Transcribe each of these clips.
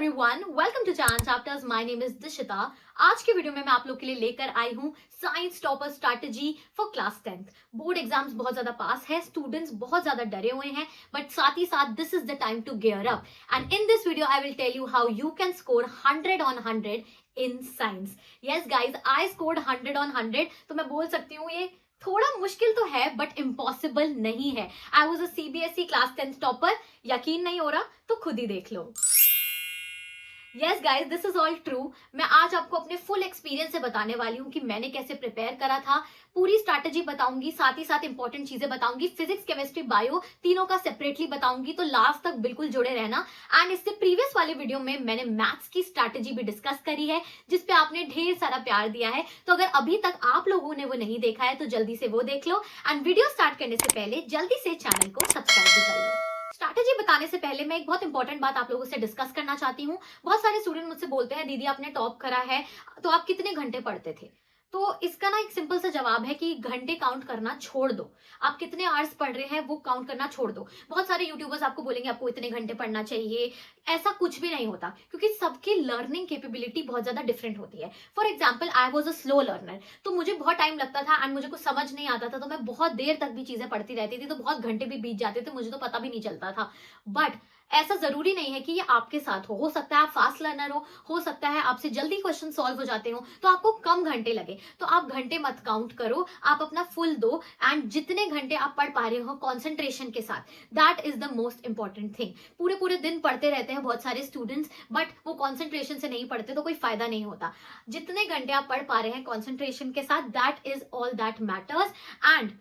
everyone, welcome to Chan Chapters. My name is Dishita. आज के video में मैं आप लोग के लिए लेकर आई हूँ science topper strategy for class 10th। Board exams बहुत ज्यादा पास है, स्टूडेंट्स बहुत ज्यादा डरे हुए हैं, बट साथ ही साथ this is the time to gear up and in this video I will tell you how you can score 100 on 100 in science. Yes guys, I scored 100 on 100. तो मैं बोल सकती हूँ ये थोड़ा मुश्किल तो है बट इम्पॉसिबल नहीं है। I was a CBSE class 10th topper. यकीन नहीं हो रहा तो खुद ही देख लो। Yes guys, this is all true. मैं आज आपको अपने फुल एक्सपीरियंस से बताने वाली हूँ कि मैंने कैसे प्रिपेयर करा था। पूरी स्ट्रैटेजी बताऊंगी, साथ ही साथ इंपॉर्टेंट चीजें बताऊंगी, फिजिक्स केमिस्ट्री बायो तीनों का सेपरेटली बताऊंगी, तो लास्ट तक बिल्कुल जुड़े रहना। एंड इससे प्रीवियस वाले वीडियो में मैंने मैथ्स की स्ट्रैटेजी भी डिस्कस करी है जिसपे आपने ढेर सारा प्यार दिया है, तो अगर अभी तक आप लोगों ने वो नहीं देखा है तो जल्दी से वो देख लो। एंड वीडियो स्टार्ट करने से पहले जल्दी से चैनल को सब्सक्राइब भी कर लो। स्ट्रैटेजी बताने से पहले मैं एक बहुत इंपॉर्टेंट बात आप लोगों से डिस्कस करना चाहती हूँ। बहुत सारे स्टूडेंट मुझसे बोलते हैं दीदी आपने टॉप करा है तो आप कितने घंटे पढ़ते थे। तो इसका ना एक सिंपल सा जवाब है कि घंटे काउंट करना छोड़ दो। आप कितने आवर्स पढ़ रहे हैं वो काउंट करना छोड़ दो। बहुत सारे यूट्यूबर्स आपको बोलेंगे आपको इतने घंटे पढ़ना चाहिए, ऐसा कुछ भी नहीं होता क्योंकि सबकी लर्निंग कैपेबिलिटी बहुत ज्यादा डिफरेंट होती है। For example I was a slow learner, तो मुझे बहुत टाइम लगता था एंड मुझे कुछ समझ नहीं आता था, तो मैं बहुत देर तक भी चीजें पढ़ती रहती थी, तो बहुत घंटे भी बीत जाते थे, मुझे तो पता भी नहीं चलता था। बट ऐसा जरूरी नहीं है कि ये आपके साथ हो सकता है आप फास्ट लर्नर हो सकता है आपसे जल्दी क्वेश्चन सॉल्व हो जाते हो, तो आपको कम घंटे लगे, तो आप घंटे मत काउंट करो, आप अपना फुल दो एंड जितने घंटे आप पढ़ पा रहे हो कॉन्सेंट्रेशन के साथ, that is the most important thing. पूरे पूरे दिन पढ़ते रहते हैं बहुत सारे स्टूडेंट्स, बट वो कॉन्सेंट्रेशन से नहीं पढ़ते तो कोई फायदा नहीं होता। जितने घंटे आप पढ़ पा रहे हैं कॉन्सेंट्रेशन के साथ, that is all that matters. And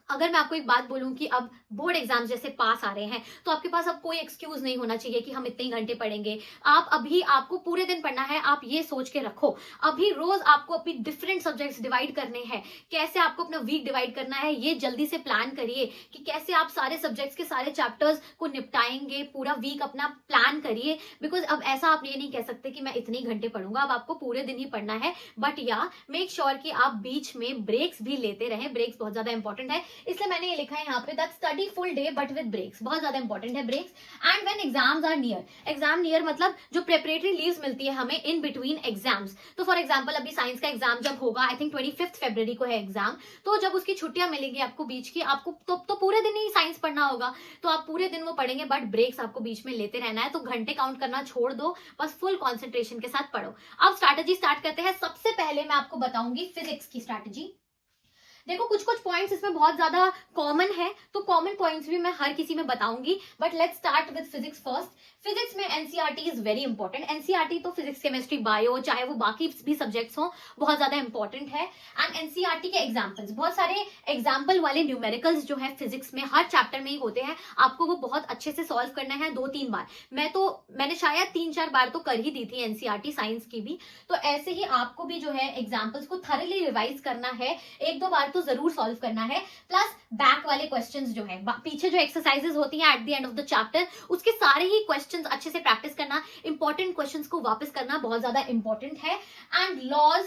अगर मैं आपको एक बात बोलूं कि अब बोर्ड एग्जाम जैसे पास आ रहे हैं तो आपके पास अब कोई एक्सक्यूज नहीं होना चाहिए कि हम इतने ही घंटे पढ़ेंगे। आप अभी आपको पूरे दिन पढ़ना है, आप ये सोच के रखो अभी रोज आपको अपनी डिफरेंट सब्जेक्ट्स डिवाइड करने हैं, कैसे आपको अपना वीक डिवाइड करना है ये जल्दी से प्लान करिए कि कैसे आप सारे सब्जेक्ट्स के सारे चैप्टर्स को निपटाएंगे, पूरा वीक अपना प्लान करिए। बिकॉज अब ऐसा आप ये नहीं कह सकते कि मैं इतने घंटे पढ़ूंगा, अब आपको पूरे दिन ही पढ़ना है, बट या मेक श्योर कि आप बीच में ब्रेक्स भी लेते रहें। ब्रेक्स बहुत ज्यादा इंपॉर्टेंट है, इसलिए मैंने ये लिखा है यहाँ पे that study full day but with breaks. बहुत ज्यादा इंपॉर्टेंट है breaks. And when exams are near, exam near मतलब जो प्रिपरेटरी लीव्स मिलती है हमें इन बिटवीन एग्जाम्स। तो फॉर एग्जांपल अभी साइंस का एग्जाम जब होगा, आई थिंक 25 फरवरी को है एग्जाम, तो जब उसकी छुट्टियां मिलेंगी आपको बीच की, आपको तो पूरे दिन ही साइंस पढ़ना होगा, तो आप पूरे दिन वो पढ़ेंगे, बट ब्रेक्स आपको बीच में लेते रहना है। तो घंटे काउंट करना छोड़ दो, बस फुल कॉन्सेंट्रेशन के साथ पढ़ो। अब स्ट्रैटेजी स्टार्ट करते हैं। सबसे पहले मैं आपको बताऊंगी फिजिक्स की स्ट्रैटेजी। देखो कुछ कुछ पॉइंट्स इसमें बहुत ज्यादा कॉमन है, तो कॉमन पॉइंट्स भी मैं हर किसी में बताऊंगी, but let's start with physics first. Physics में NCERT is very important. NCERT तो फिजिक्स केमिस्ट्री बायो चाहे वो बाकी भी सब्जेक्ट्स हो बहुत ज्यादा इंपॉर्टेंट है। एंड एनसीईआरटी के एग्जाम्पल्स, बहुत सारे एग्जाम्पल वाले न्यूमेरिकल्स जो है फिजिक्स में हर चैप्टर में ही होते हैं, आपको वो बहुत अच्छे से सॉल्व करना है 2-3 बार। मैंने शायद 3-4 बार तो कर ही दी थी एनसीईआरटी साइंस की भी, तो ऐसे ही आपको भी जो है एग्जाम्पल्स को थॉरली रिवाइज करना है, 1-2 बार तो जरूर सॉल्व करना है। प्लस बैक वाले क्वेश्चंस जो है, पीछे जो एक्सरसाइजेस होती हैं at the end of the chapter, उसके सारे ही क्वेश्चंस अच्छे से प्रैक्टिस करना, इंपॉर्टेंट क्वेश्चंस को वापस करना बहुत ज्यादा इंपॉर्टेंट है। And laws,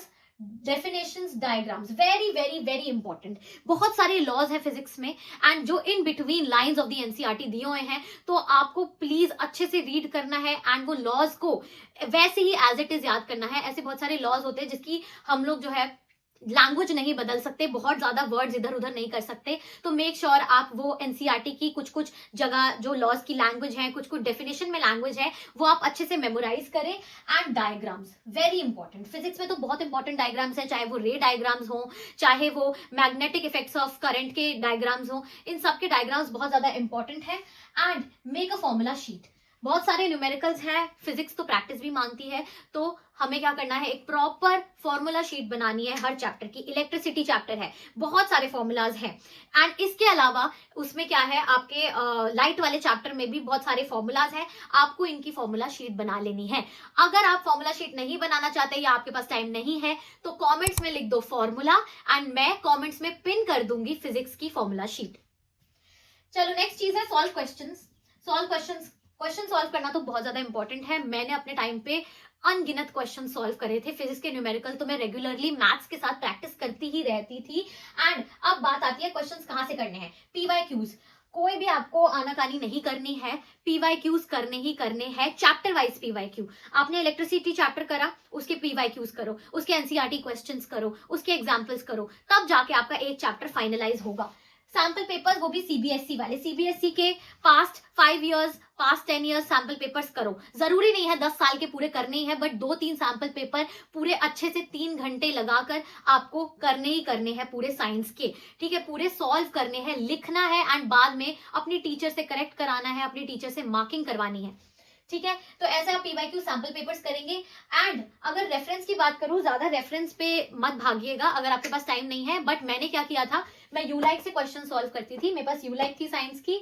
definitions, diagrams, very very very important. बहुत सारे लॉज है फिजिक्स में एंड जो in between lines of the NCERT दिए हुए हैं, तो आपको प्लीज अच्छे से रीड करना है एंड वो लॉज को वैसे ही एज इट इज याद करना है। ऐसे बहुत सारे लॉज होते हैं जिसकी हम लोग जो है लैंग्वेज नहीं बदल सकते, बहुत ज्यादा वर्ड्स इधर उधर नहीं कर सकते, तो मेक श्योर आप वो एनसीईआरटी की कुछ कुछ जगह जो लॉज की लैंग्वेज है, कुछ कुछ डेफिनेशन में लैंग्वेज है, वो आप अच्छे से मेमोराइज करें। And diagrams very important. Physics में तो बहुत इंपॉर्टेंट डायग्राम्स हैं, चाहे वो रे डायग्राम्स हो, चाहे वो मैग्नेटिक इफेक्ट्स ऑफ करंट के डायग्राम्स हो, इन सब के डायग्राम्स बहुत ज्यादा इंपॉर्टेंट है। And make a formula sheet. बहुत सारे न्यूमेरिकल्स हैं, फिजिक्स तो प्रैक्टिस भी मांगती है, तो हमें क्या करना है, एक प्रॉपर फॉर्मूला शीट बनानी है हर चैप्टर की। इलेक्ट्रिसिटी चैप्टर है, बहुत सारे फॉर्मूलाज हैं। एंड इसके अलावा उसमें क्या है, आपके लाइट वाले चैप्टर में भी बहुत सारे फॉर्मूलाज हैं, आपको इनकी फॉर्मूला शीट बना लेनी है। अगर आप फॉर्मूला शीट नहीं बनाना चाहते या आपके पास टाइम नहीं है तो कॉमेंट्स में लिख दो फॉर्मूला एंड मैं कॉमेंट्स में पिन कर दूंगी फिजिक्स की फॉर्मूला शीट। चलो नेक्स्ट चीज है सॉल्व क्वेश्चंस। क्वेश्चन सॉल्व करना तो बहुत ज्यादा इंपॉर्टेंट है। मैंने अपने टाइम पे अनगिनत क्वेश्चन सॉल्व करे थे फिजिक्स के न्यूमेरिकल, तो मैं रेगुलरली मैथ्स के साथ प्रैक्टिस करती ही रहती थी। एंड अब बात आती है क्वेश्चंस कहां से करने हैं। पीवाईक्यूज, कोई भी आपको आनाकानी नहीं करनी है, पीवाईक्यूज करने ही करने हैं, चैप्टर वाइज पीवाईक्यू। आपने इलेक्ट्रिसिटी चैप्टर करा, उसके पीवाईक्यूज करो, उसके एनसीईआरटी क्वेश्चंस करो, उसके एग्जांपल्स करो, तब जाके आपका एक चैप्टर फाइनलाइज होगा। सैंपल पेपर्स वो भी सीबीएसई वाले, सीबीएसई के past 5 years, past 10 years sample papers करो। जरूरी नहीं है 10 साल के पूरे करने ही है, बट 2-3 सैंपल पेपर पूरे अच्छे से 3 घंटे लगाकर आपको करने ही करने हैं पूरे साइंस के, ठीक है, पूरे सॉल्व करने हैं, लिखना है एंड बाद में अपनी टीचर से करेक्ट कराना है, अपनी टीचर से मार्किंग करवानी है, ठीक है। तो ऐसे आप पीवाईक्यू सैंपल पेपर्स करेंगे। एंड अगर रेफरेंस की बात करूं, ज्यादा रेफरेंस पे मत भागिएगा अगर आपके पास टाइम नहीं है, बट मैंने क्या किया था, मैं यूलाइक से क्वेश्चन सॉल्व करती थी, मेरे पास यूलाइक थी साइंस की,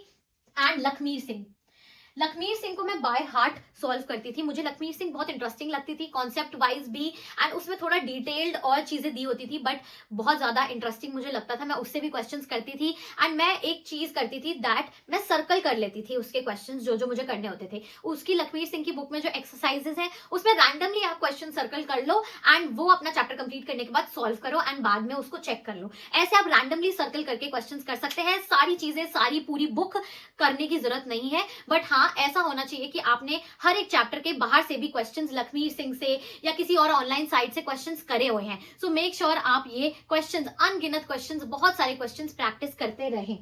एंड लखमीर सिंह को मैं बाय हार्ट सॉल्व करती थी। मुझे लखमीर सिंह बहुत इंटरेस्टिंग लगती थी, कॉन्सेप्ट वाइज भी, एंड उसमें थोड़ा डिटेल्ड और चीजें दी होती थी, बट बहुत ज्यादा इंटरेस्टिंग मुझे लगता था। मैं उससे भी क्वेश्चंस करती थी, एंड मैं एक चीज करती थी दैट मैं सर्कल कर लेती थी उसके क्वेश्चंस जो जो मुझे करने होते थे। उसकी लखमीर सिंह की बुक में जो एक्सरसाइजेस है उसमें रैंडमली आप क्वेश्चन सर्कल कर लो एंड वो अपना चैप्टर कंप्लीट करने के बाद सॉल्व करो एंड बाद में उसको चेक कर लो। ऐसे आप रैंडमली सर्कल करके क्वेश्चंस कर सकते हैं। सारी चीजें, सारी पूरी बुक करने की जरूरत नहीं है, बट हाँ ऐसा होना चाहिए कि आपने हर एक चैप्टर के बाहर से भी क्वेश्चंस लखमीर सिंह से या किसी और ऑनलाइन साइट से क्वेश्चंस करे हुए हैं। सो मेक श्योर आप ये क्वेश्चंस, अनगिनत क्वेश्चंस, बहुत सारे क्वेश्चंस प्रैक्टिस करते रहें।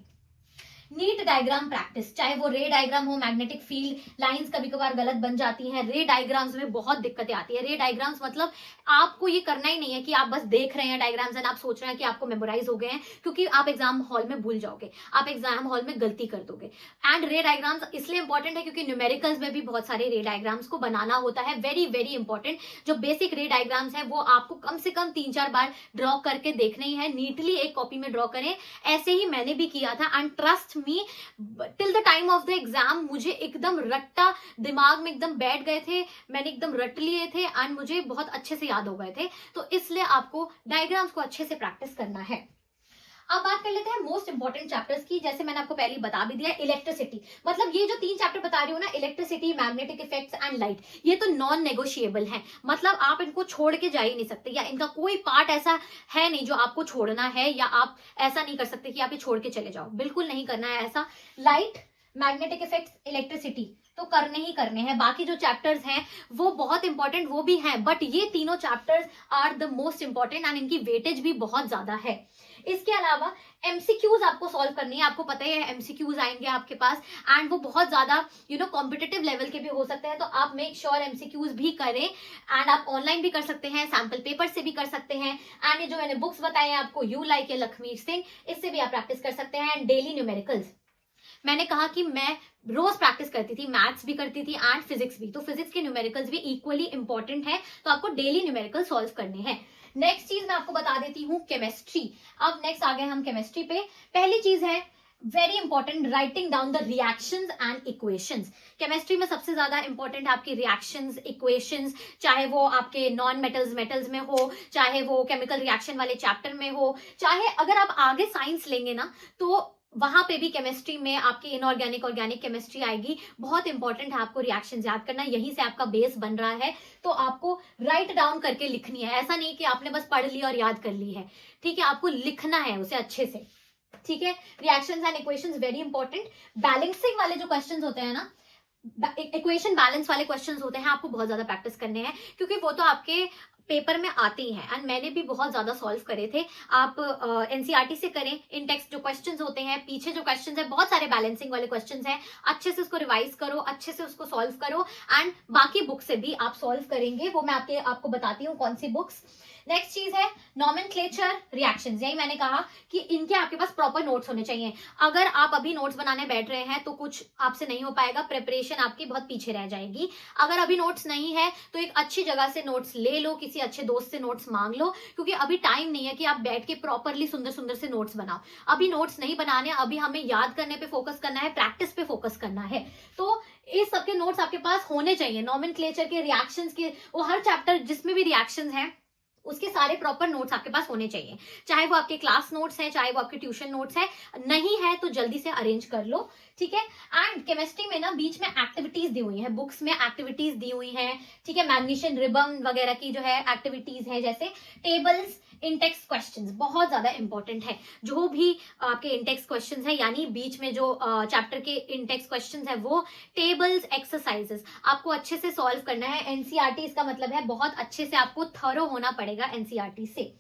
नीट डायग्राम प्रैक्टिस, चाहे वो रे डायग्राम हो, मैग्नेटिक फील्ड लाइंस कभी कभार गलत बन जाती हैं, रे डायग्राम्स में बहुत दिक्कतें आती है। रे डायग्राम्स मतलब आपको ये करना ही नहीं है कि आप बस देख रहे हैं डायग्राम्स एंड आप सोच रहे हैं कि आपको मेमोराइज हो गए हैं, क्योंकि आप एग्जाम हॉल में भूल जाओगे, आप एग्जाम हॉल में गलती कर दोगे। एंड रे डायग्राम्स इसलिए इंपॉर्टेंट है क्योंकि न्यूमेरिकल्स में भी बहुत सारे रे डायग्राम्स को बनाना होता है। Very very important. जो बेसिक रे डायग्राम्स है वो आपको कम से कम 3-4 बार ड्रॉ करके देखना ही है, नीटली एक कॉपी में ड्रॉ करें। ऐसे ही मैंने भी किया था, and trust me till the time of the exam मुझे एकदम रट्टा दिमाग में एकदम बैठ गए थे, मैंने एकदम रट लिए थे एंड मुझे बहुत अच्छे से याद हो गए थे। तो इसलिए आपको डायग्राम्स को अच्छे से प्रैक्टिस करना है। अब बात कर लेते हैं मोस्ट इंपॉर्टेंट चैप्टर्स की। जैसे मैंने आपको पहले बता भी दिया, इलेक्ट्रिसिटी, मतलब ये जो 3 चैप्टर बता रही हूँ ना, electricity, magnetic effects and light, ये तो नॉन नेगोशिएबल है, मतलब आप इनको छोड़ के जा ही नहीं सकते, या इनका कोई पार्ट ऐसा है नहीं जो आपको छोड़ना है, या आप ऐसा नहीं कर सकते कि आप ये छोड़ के चले जाओ, बिल्कुल नहीं करना है ऐसा। लाइट, मैग्नेटिक इफेक्ट्स, इलेक्ट्रिसिटी तो करने ही करने हैं। बाकी जो चैप्टर्स हैं वो बहुत इंपॉर्टेंट वो भी हैं, बट ये तीनों chapters are the most important and इनकी वेटेज भी बहुत ज्यादा है। इसके अलावा एमसीक्यूज आपको सॉल्व करनी है, आपको पता ही है एमसीक्यूज आएंगे आपके पास, एंड वो बहुत ज्यादा कॉम्पिटिटिव लेवल के भी हो सकते हैं, तो आप मेक श्योर एमसीक्यूज भी करें। एंड आप ऑनलाइन भी कर सकते हैं, सैंपल पेपर से भी कर सकते हैं, एंड ये जो मैंने बुक्स बताए हैं आपको, यू लाइक या लखमीर सिंह, इससे भी आप प्रैक्टिस कर सकते हैं। एंड डेली न्यूमेरिकल्स, मैंने कहा कि मैं रोज प्रैक्टिस करती थी, मैथ्स भी करती थी एंड फिजिक्स भी, तो फिजिक्स के न्यूमेरिकल्स भी इक्वली इंपॉर्टेंट है, तो आपको डेली न्यूमेरिकल सॉल्व करने हैं। नेक्स्ट चीज मैं आपको बता देती हूँ, केमिस्ट्री। अब नेक्स्ट आ गए हम केमिस्ट्री पे। पहली चीज है very important, writing down the reactions and equations. Chemistry में सबसे ज्यादा इंपॉर्टेंट आपकी रिएक्शंस, इक्वेशंस, चाहे वो आपके नॉन मेटल्स में हो, चाहे वो केमिकल रिएक्शन वाले चैप्टर में हो, चाहे अगर आप आगे साइंस लेंगे ना तो वहां पे भी केमिस्ट्री में आपकी इनऑर्गेनिक, ऑर्गेनिक केमिस्ट्री आएगी। बहुत इंपॉर्टेंट है आपको रिएक्शन याद करना, यहीं से आपका बेस बन रहा है, तो आपको राइट डाउन करके लिखनी है। ऐसा नहीं कि आपने बस पढ़ ली और याद कर ली है, ठीक है, आपको लिखना है उसे अच्छे से, ठीक है। Reactions and equations very important. Balancing वाले जो क्वेश्चंस होते हैं ना, इक्वेशन बैलेंस वाले क्वेश्चंस होते हैं, आपको बहुत ज्यादा प्रैक्टिस करने हैं, क्योंकि वो तो आपके पेपर में आते ही हैं, एंड मैंने भी बहुत ज्यादा सॉल्व करे थे। आप एनसीईआरटी से करें, इन टेक्स्ट जो क्वेश्चंस होते हैं, पीछे जो क्वेश्चंस है, बहुत सारे बैलेंसिंग वाले क्वेश्चंस हैं, अच्छे से उसको रिवाइज करो, अच्छे से उसको सॉल्व करो, एंड बाकी बुक से भी आप सॉल्व करेंगे, वो मैं आपको बताती हूँ कौन सी बुक्स। नेक्स्ट चीज है नॉमेनक्लेचर, रिएक्शंस। यही मैंने कहा कि इनके आपके पास प्रॉपर नोट्स होने चाहिए। अगर आप अभी नोट्स बनाने बैठ रहे हैं तो कुछ आपसे नहीं हो पाएगा, प्रिपरेशन आपकी बहुत पीछे रह जाएगी। अगर अभी नोट्स नहीं है तो एक अच्छी जगह से नोट्स ले लो, किसी अच्छे दोस्त से नोट्स मांग लो, क्योंकि अभी टाइम नहीं है कि आप बैठ के प्रॉपरली सुंदर सुंदर से नोट्स बनाओ। अभी नोट्स नहीं बनाने, अभी हमें याद करने पे फोकस करना है, प्रैक्टिस पे फोकस करना है। तो इस सबके नोट्स आपके पास होने चाहिए, नॉमेनक्लेचर के, रिएक्शंस के, वो हर चैप्टर जिसमें भी रिएक्शंस हैं उसके सारे प्रॉपर नोट्स आपके पास होने चाहिए, चाहे वो आपके क्लास नोट्स हैं, चाहे वो आपके ट्यूशन नोट्स हैं। नहीं है तो जल्दी से अरेंज कर लो, ठीक है। एंड केमिस्ट्री में ना बीच में एक्टिविटीज दी हुई है, बुक्स में एक्टिविटीज दी हुई है, ठीक है। मैग्नीशियन रिबन वगैरह की जो है एक्टिविटीज है, जैसे टेबल्स, इंटेक्स क्वेश्चंस बहुत ज्यादा इंपॉर्टेंट है। जो भी आपके इंटेक्स क्वेश्चंस है, यानी बीच में जो चैप्टर के इंटेक्स क्वेश्चंस है, वो टेबल्स, एक्सरसाइजेस आपको अच्छे से सॉल्व करना है। एनसीईआरटी इसका मतलब है बहुत अच्छे से आपको थरो होना पड़ेगा एनसीईआरटी से।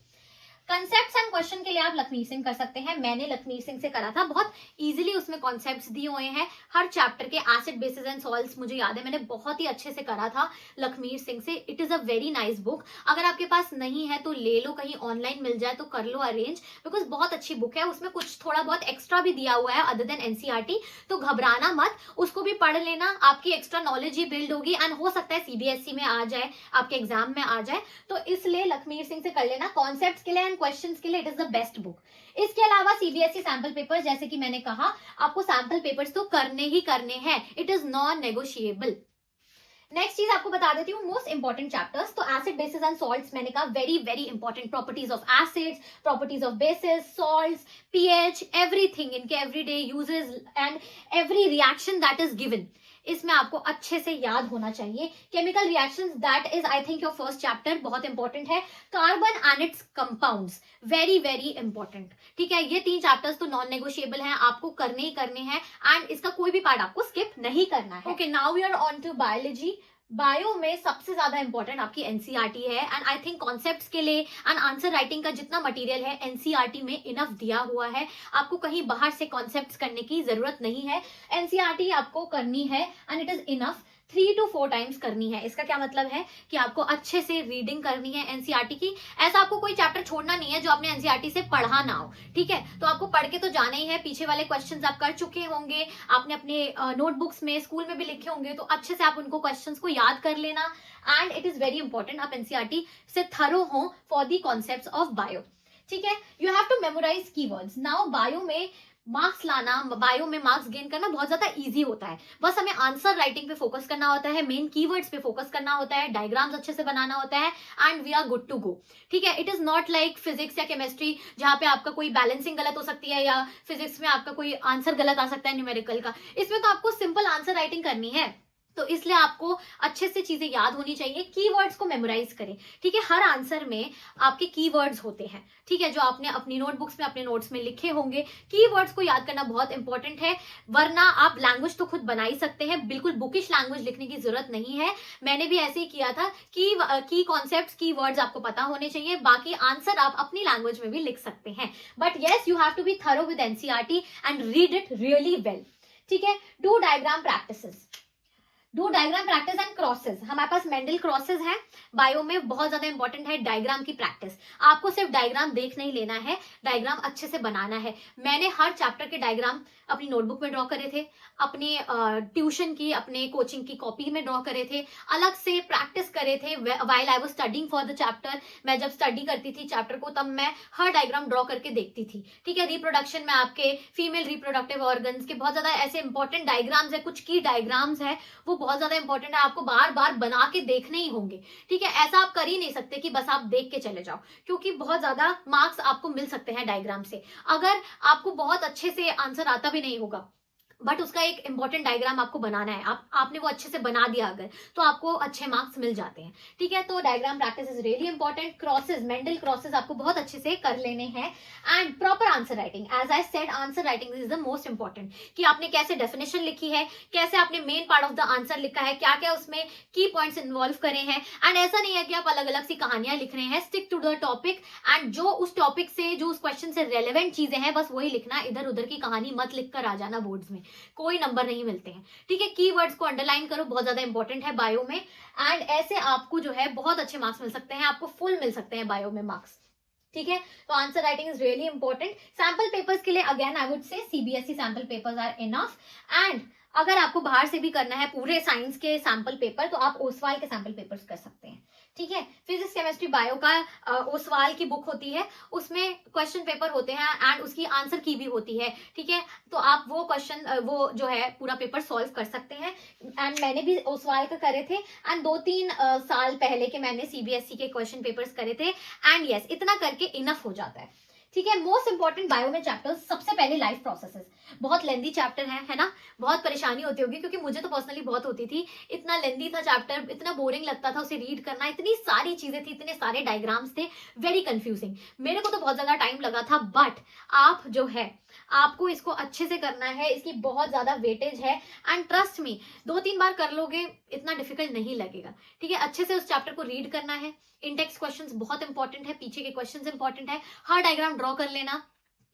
कंसेप्ट्स एंड क्वेश्चन के लिए आप लखमीर सिंह कर सकते हैं, मैंने लखमीर सिंह से करा था, बहुत इजीली उसमें कॉन्सेप्ट्स दिए हुए हैं हर चैप्टर के। एसिड बेसिस एंड सॉल्ट्स मुझे याद है, मैंने बहुत ही अच्छे से करा था लखमीर सिंह से। It is a very nice book, अगर आपके पास नहीं है तो ले लो, कहीं ऑनलाइन मिल जाए तो कर लो अरेंज, बिकॉज बहुत अच्छी बुक है। उसमें कुछ थोड़ा बहुत एक्स्ट्रा भी दिया हुआ है अदर देन एनसीईआरटी, तो घबराना मत, उसको भी पढ़ लेना, आपकी एक्स्ट्रा नॉलेज ही बिल्ड होगी एंड हो सकता है सीबीएसई में आ जाए, आपके एग्जाम में आ जाए, तो इसलिए लखमीर सिंह से कर लेना। कॉन्सेप्ट्स के लिए क्वेश्चंस के लिए it is the best book. इसके अलावा सीबीएसई सैंपल पेपर्स, जैसे कि मैंने कहा, आपको सैंपल पेपर्स तो करने ही करने हैं, it is non negotiable. Next चीज आपको बता देती हूँ, मोस्ट इंपॉर्टेंट चैप्टर्स। तो एसिड बेसिस एंड सॉल्ट्स मैंने कहा very very important, properties of acids, properties of bases, salts, pH, everything, इनके everyday uses and every reaction that is given, इसमें आपको अच्छे से याद होना चाहिए। Chemical reactions, that is I think your first chapter, बहुत इंपॉर्टेंट है। Carbon and its compounds, very very important, ठीक है। ये 3 चैप्टर्स तो नॉन नेगोशिएबल हैं, आपको करने ही करने हैं एंड इसका कोई भी पार्ट आपको स्किप नहीं करना है। Okay, now we are on to biology. Bio में सबसे ज्यादा इंपॉर्टेंट आपकी एनसीईआरटी है एंड आई थिंक कॉन्सेप्ट्स के लिए एंड आंसर राइटिंग का जितना मटेरियल है एनसीईआरटी में इनफ दिया हुआ है, आपको कहीं बाहर से कॉन्सेप्ट्स करने की जरूरत नहीं है। एनसीईआरटी आपको करनी है and it is enough, 3 to 4 times करनी है। इसका क्या मतलब है कि आपको अच्छे से रीडिंग करनी है एनसीईआरटी की। ऐसा आपको कोई चैप्टर छोड़ना नहीं है जो आपने एनसीईआरटी से पढ़ा ना हो, ठीक है। तो आपको पढ़ के तो जाना ही है, पीछे वाले क्वेश्चंस आप कर चुके होंगे, आपने अपने नोटबुक्स में, स्कूल में भी लिखे होंगे, तो अच्छे से आप उनको क्वेश्चंस को याद कर लेना and it is very important आप एनसीईआरटी से थरो हो for the concepts of bio, ठीक है। You have to memorise keywords. Now bio में मार्क्स लाना, बायो में मार्क्स गेन करना बहुत ज्यादा इजी होता है, बस हमें आंसर राइटिंग पे फोकस करना होता है, मेन कीवर्ड्स पे फोकस करना होता है, डायग्राम्स अच्छे से बनाना होता है and we are good to go, ठीक है। It is not like physics या केमिस्ट्री जहां पे आपका कोई बैलेंसिंग गलत हो सकती है, या फिजिक्स में आपका कोई आंसर गलत आ सकता है न्यूमेरिकल का। इसमें तो आपको सिंपल आंसर राइटिंग करनी है, तो इसलिए आपको अच्छे से चीजें याद होनी चाहिए। कीवर्ड्स को मेमोराइज करें, ठीक है। हर आंसर में आपके कीवर्ड्स होते हैं, ठीक है, जो आपने अपनी नोटबुक्स में, अपने नोट्स में लिखे होंगे। कीवर्ड्स को याद करना बहुत इंपॉर्टेंट है, वरना आप लैंग्वेज तो खुद बना ही सकते हैं, बिल्कुल बुकिश लैंग्वेज लिखने की जरूरत नहीं है। मैंने भी ऐसे ही किया था कि की कॉन्सेप्ट्स, कीवर्ड्स आपको पता होने चाहिए, बाकी आंसर आप अपनी लैंग्वेज में भी लिख सकते हैं। But yes, you have to be thorough with NCERT and read it really well, ठीक है। Do diagram practices, do diagram practice and crosses. हमारे पास मेंडल क्रॉसेस हैं, बायो में बहुत ज्यादा इंपॉर्टेंट है डायग्राम की प्रैक्टिस। आपको सिर्फ डायग्राम देख नहीं लेना है, डायग्राम अच्छे से बनाना है। मैंने हर चैप्टर के डायग्राम अपनी नोटबुक में ड्रॉ करे थे, अपने ट्यूशन की, अपने कोचिंग की कॉपी में ड्रॉ करे थे, अलग से प्रैक्टिस करे थे while I was studying for the chapter. मैं जब स्टडी करती थी चैप्टर को, तब मैं हर डायग्राम ड्रॉ करके देखती थी, ठीक है। रिप्रोडक्शन में आपके फीमेल रिप्रोडक्टिव ऑर्गन्स के बहुत ज्यादा ऐसे इंपॉर्टेंट डायग्राम्स है, कुछ की डायग्राम्स है, वो बहुत ज्यादा इंपॉर्टेंट है, आपको बार बार बना के देखने ही होंगे, ठीक है। ऐसा आप कर ही नहीं सकते कि बस आप देख के चले जाओ, क्योंकि बहुत ज्यादा मार्क्स आपको मिल सकते हैं डायग्राम से। अगर आपको बहुत अच्छे से आंसर आता भी नहीं होगा, बट उसका एक इंपॉर्टेंट डायग्राम आपको बनाना है, आपने वो अच्छे से बना दिया अगर, तो आपको अच्छे मार्क्स मिल जाते हैं, ठीक है। तो diagram practice is really important. Crosses, Mendel crosses आपको बहुत अच्छे से कर लेने हैं and proper answer writing. As I said, answer writing is the most important, कि आपने कैसे डेफिनेशन लिखी है, कैसे आपने main part of the answer लिखा है, क्या क्या उसमें की पॉइंट्स इन्वॉल्व करे हैं। एंड ऐसा नहीं है कि आप अलग अलग सी कहानियां लिख रहे हैं, stick to the topic and जो उस टॉपिक से, जो उस क्वेश्चन से रेलेवेंट चीजें हैं, बस वही लिखना, इधर उधर की कहानी मत लिख कर आ जाना बोर्ड्स में, कोई नंबर नहीं मिलते हैं, ठीक है। कीवर्ड्स को अंडरलाइन करो, बहुत ज्यादा इंपॉर्टेंट है बायो में एंड ऐसे आपको जो है बहुत अच्छे मार्क्स मिल सकते हैं, आपको फुल मिल सकते हैं बायो में मार्क्स, ठीक है। तो answer writing is really important. Sample papers के लिए again I would say CBSE sample papers are enough and अगर आपको बाहर से भी करना है पूरे साइंस के सैंपल पेपर, तो आप ओसवाल के सैंपल पेपर्स कर सकते हैं, ठीक है। फिजिक्स, केमिस्ट्री, बायो का ओसवाल की बुक होती है, उसमें क्वेश्चन पेपर होते हैं एंड उसकी आंसर की भी होती है, ठीक है। तो आप वो क्वेश्चन, वो जो है पूरा पेपर सॉल्व कर सकते हैं एंड मैंने भी ओसवाल का करे थे एंड 2-3 साल पहले के मैंने सीबीएसई के क्वेश्चन पेपर्स करे थे एंड यस, इतना करके इनफ हो जाता है, ठीक है। मोस्ट इंपॉर्टेंट बायो में चैप्टर्स, सबसे पहले लाइफ प्रोसेसेस। बहुत लेंदी चैप्टर है ना, बहुत परेशानी होती होगी, क्योंकि मुझे तो पर्सनली बहुत होती थी। इतना लेंदी था चैप्टर, इतना बोरिंग लगता था उसे रीड करना, इतनी सारी चीजें थी, इतने सारे डायग्राम्स थे, वेरी कंफ्यूजिंग। मेरे को तो बहुत ज्यादा टाइम लगा था, बट आप जो है आपको इसको अच्छे से करना है, इसकी बहुत ज्यादा वेटेज है, एंड ट्रस्ट मी 2-3 बार कर लोगे इतना डिफिकल्ट नहीं लगेगा। ठीक है, अच्छे से उस चैप्टर को रीड करना है। इंडेक्स क्वेश्चंस बहुत इंपॉर्टेंट है, पीछे के क्वेश्चंस इंपॉर्टेंट है, हर डायग्राम ड्रॉ कर लेना,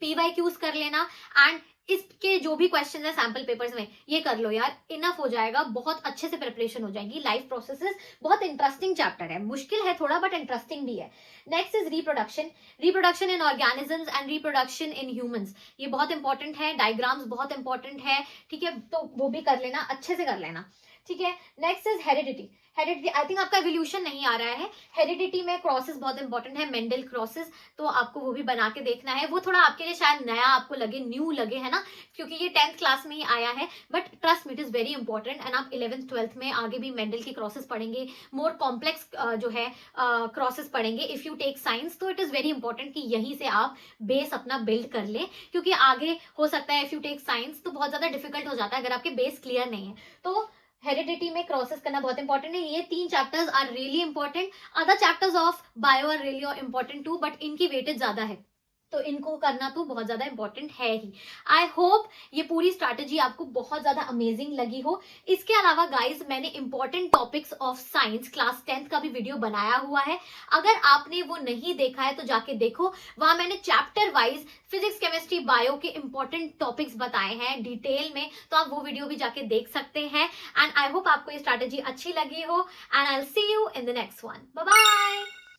PYQs कर लेना, एंड इसके जो भी क्वेश्चन है सैंपल पेपर्स में ये कर लो यार, इनफ हो जाएगा, बहुत अच्छे से प्रिपरेशन हो जाएगी। लाइफ प्रोसेसेस बहुत इंटरेस्टिंग चैप्टर है, मुश्किल है थोड़ा बट इंटरेस्टिंग भी है। Next is reproduction in organisms and reproduction in humans, ये बहुत इंपॉर्टेंट है, डायग्राम्स बहुत इंपॉर्टेंट है। ठीक है, तो वो भी कर लेना, अच्छे से कर लेना। ठीक है, next is heredity. I think आपका एवोल्यूशन नहीं आ रहा है। हेरिडिटी में क्रॉसेस बहुत इंपॉर्टेंट है, मेंडल क्रॉसेस, तो आपको वो भी बना के देखना है। वो थोड़ा आपके लिए शायद नया आपको लगे, न्यू लगे, है ना, क्योंकि ये 10th क्लास में ही आया है, but trust me it is very important. And आप 11th 12th में आगे भी मेंडल के क्रॉसेस पढ़ेंगे, मोर कॉम्प्लेक्स जो है क्रॉसेस पढ़ेंगे इफ यू टेक साइंस। तो इट इज वेरी इंपॉर्टेंट कि यहीं से आप बेस अपना बिल्ड कर ले, क्योंकि आगे हो सकता है इफ यू टेक साइंस तो बहुत ज्यादा डिफिकल्ट हो जाता है अगर आपके बेस क्लियर नहीं है। तो हेरिडिटी में क्रॉसेस करना बहुत इंपॉर्टेंट है। ये 3 chapters are really important. Other chapters of bio are really important too, but इनकी वेटेज ज्यादा है, तो इनको करना तो बहुत ज्यादा इंपॉर्टेंट है ही। आई होप ये पूरी स्ट्रैटेजी आपको बहुत ज्यादा अमेजिंग लगी हो। इसके अलावा गाइज मैंने important topics of science class 10th का भी वीडियो बनाया हुआ है, अगर आपने वो नहीं देखा है तो जाके देखो। वहां मैंने chapter wise physics chemistry bio के इंपॉर्टेंट टॉपिक्स बताए हैं डिटेल में, तो आप वो वीडियो भी जाके देख सकते हैं। एंड आई होप आपको ये स्ट्रैटेजी अच्छी लगी हो, and I will see you in the next one. Bye bye.